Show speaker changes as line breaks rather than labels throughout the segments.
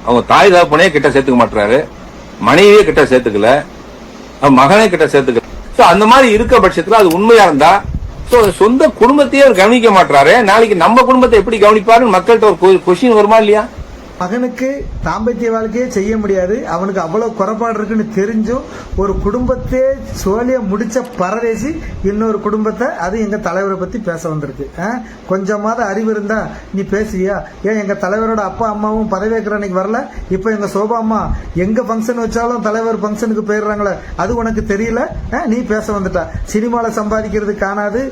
அவங்க தாய் தகப்பனே கிட்ட சேர்த்துக்க மாட்டாரு, மனைவியே கிட்ட சேர்த்துக்கல, மகனே கிட்ட சேர்த்துக்கல. சோ அந்த மாதிரி இருக்க பட்சத்துல அது உண்மையா இருந்தா சொந்த குடும்பத்தையே அவர் கவனிக்க மாட்டாரு, நாளைக்கு நம்ம குடும்பத்தை எப்படி கவனிப்பாருன்னு மக்கள்கிட்ட ஒரு கொஸ்டின் வருமா இல்லையா?
மகனுக்கு தாம்பத்திய வாழ்க்கையே செய்ய முடியாது, அவனுக்கு அவ்வளவு குறைபாடு இருக்குன்னு தெரிஞ்சும் ஒரு குடும்பத்தை சோழிய முடிச்ச பரதேசி இன்னொரு குடும்பத்தை, அது எங்க தலைவரை பத்தி பேச வந்திருக்கு. கொஞ்சமாவது அறிவு இருந்தா நீ பேசுவியா? ஏன் எங்க தலைவரோட அப்பா அம்மாவும் பதவி வைக்கிற அன்னைக்கு வரல? இப்ப எங்க சோபா அம்மா எங்க பங்கன் வச்சாலும் தலைவர் பங்கனுக்கு போயிடுறாங்களே, அது உனக்கு தெரியல? நீ பேச வந்துட்டா. சினிமால சம்பாதிக்கிறது காணாது,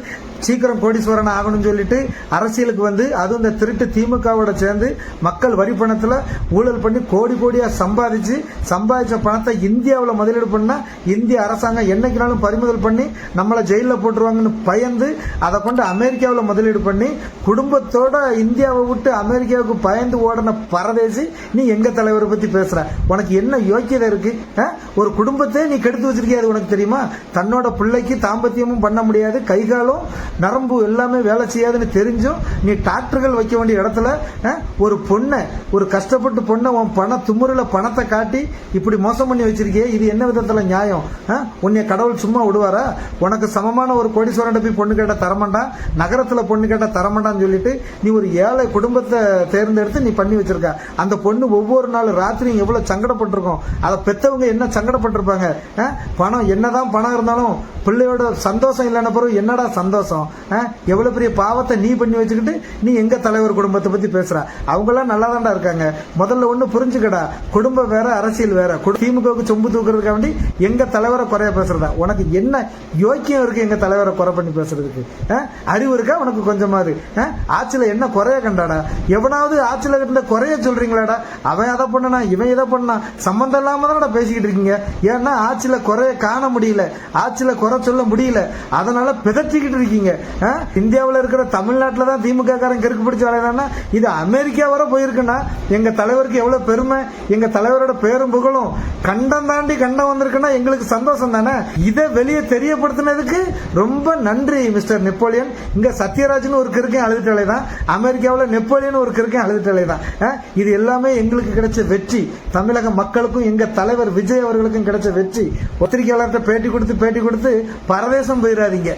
சீக்கிரம் கோடீஸ்வரன் ஆகணும்னு சொல்லிட்டு அரசியலுக்கு வந்து, அதுவும் இந்த திருட்டு திமுகவோட சேர்ந்து மக்கள் வரி பணத்துல ஊழல் பண்ணி கோடி கோடியா சம்பாதிச்ச பணத்தை இந்தியாவில் முதலீடு பண்ணா இந்திய அரசாங்கம் என்னைக்குனாலும் பறிமுதல் பண்ணி நம்மளை ஜெயில போட்டுருவாங்கன்னு பயந்து அதை கொண்டு அமெரிக்காவில் முதலீடு பண்ணி குடும்பத்தோட இந்தியாவை விட்டு அமெரிக்காவுக்கு பயந்து ஓடின பரதேசி நீ எங்க தலைவரை பத்தி பேசுற? உனக்கு என்ன யோக்கியதை இருக்கு? ஒரு குடும்பத்தை நீ கெடுத்து வச்சிருக்கிய, அது உனக்கு தெரியுமா? தன்னோட பிள்ளைக்கு தாம்பத்தியமும் பண்ண முடியாது, கைகாலும் நரம்பு எல்லாமே வேலை செய்யாதுன்னு தெரிஞ்சும் நீ டாக்டர்கள் வைக்க வேண்டிய இடத்துல ஒரு பொண்ணை, ஒரு கஷ்டப்பட்டு பொண்ணை உன் பண துமுறில பணத்தை காட்டி இப்படி மோசம் பண்ணி வச்சிருக்கிய, இது என்ன விதத்துல நியாயம்? உன்னை கடவுள் சும்மா விடுவாரா? உனக்கு சமமான ஒரு கோடீஸ்வரன் போய் பொண்ணு கேட்ட தரமாண்டா, நகரத்துல பொண்ணு கேட்ட தரமாண்டான்னு சொல்லிட்டு நீ ஒரு ஏழை குடும்பத்தை தேர்ந்தெடுத்து நீ பண்ணி வச்சிருக்க. அந்த பொண்ணு ஒவ்வொரு நாள் ராத்திரியும் எவ்வளவு சங்கடப்பட்டிருக்கும், அதை பெத்தவங்க என்ன சங்கடப்பட்டிருப்பாங்க. பணம் என்னதான் பணம் இருந்தாலும் பிள்ளையோட சந்தோஷம் இல்லைன்ன பிறகு என்னடா சந்தோஷம்? எவ்வளவு பெரிய பாவத்தை நீ பண்ணி வச்சுக்கிட்டு நீ எங்க தலைவர் குடும்பத்தை பத்தி பேசுற? அவங்க எல்லாம் நல்லா தான்டா இருக்காங்க. முதல்ல ஒண்ணு புரிஞ்சுக்கடா, குடும்பம் வேற, அரசியல் வேற. திமுகவுக்கு சொம்பு தூக்குறதுக்காக வேண்டி எங்க தலைவரை குறைய பேசுறதா? உனக்கு என்ன யோக்கியம் இருக்கு எங்க தலைவரை குறை பண்ணி பேசுறதுக்கு? அறிவு இருக்கா உனக்கு கொஞ்சமாவது? ஆட்சியில என்ன குறைய கண்டாடா? எவனாவது ஆட்சியில இருந்த குறைய சொல்றீங்களாடா? அவன் அதை பண்ணனா, இவன் இதை பண்ணா, சம்பந்தம் இல்லாம தான் பேசிக்கிட்டு இருக்கீங்க. ஏன்னா ஆட்சியில குறைய காண முடியல, ஆட்சியில குறை சொல்ல முடியல, அதனால பிதற்றிக்கிட்டு இருக்கீங்க. இந்தியாவில் இருக்கிற தமிழ்நாட்டில் தான் திமுக காரன் கெருக்கு பிடிச்ச வரையினா, இது அமெரிக்கா வர போயிருக்குன்னா எங்க தலைவருக்கு எவ்வளவு பெருமை, எங்க தலைவரோட பேரும் புகழும் கண்டம் தாண்டி கண்டம் வந்திருக்குன்னா எங்களுக்கு சந்தோஷம் தானே. இதை வெளியே தெரியப்படுத்தினதுக்கு ரொம்ப நன்றி மிஸ்டர் நெப்போலியன். இங்க சத்யராஜன் ஒரு கிருக்கையும் அழுதுட்டலை தான், அமெரிக்காவில் நெப்போலியன் ஒரு கிருக்கையும் அழுதுட்டலை தான். இது எல்லாமே எங்களுக்கு கிடைச்ச வெற்றி, தமிழக மக்களுக்கும் எங்க தலைவர் விஜய் அவர்களுக்கும் கிடைச்ச வெற்றி. பத்திரிகையாளர்கிட்ட பேட்டி கொடுத்து பரதேசம் போயிடாதீங்க.